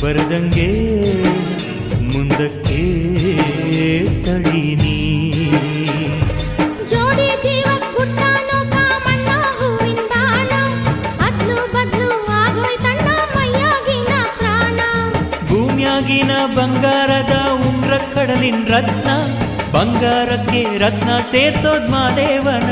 ಬರದಂಗೆ ಮುಂದಕ್ಕೆ ತಡೀನಿ. ಜೋಡಿ ಜೀವ ಪುಟ್ಟಾನೋ ಕಾಮಣ್ಣ ಹೂವಿನ ಬಾಣ, ಅದ್ಲು ಬದ್ಲು ಆಗೋಯ್ತಣ್ಣ ಮೈಯಾಗಿನ ಪ್ರಾಣ. ಭೂಮಿಯಾಗಿನ ಬಂಗಾರದ ಉಂಗ್ರ ಕಡಲಿನ ರತ್ನ, ಬಂಗಾರಕ್ಕೆ ರತ್ನ ಸೇರ್ಸೋದ್ ಮಾದೇವನ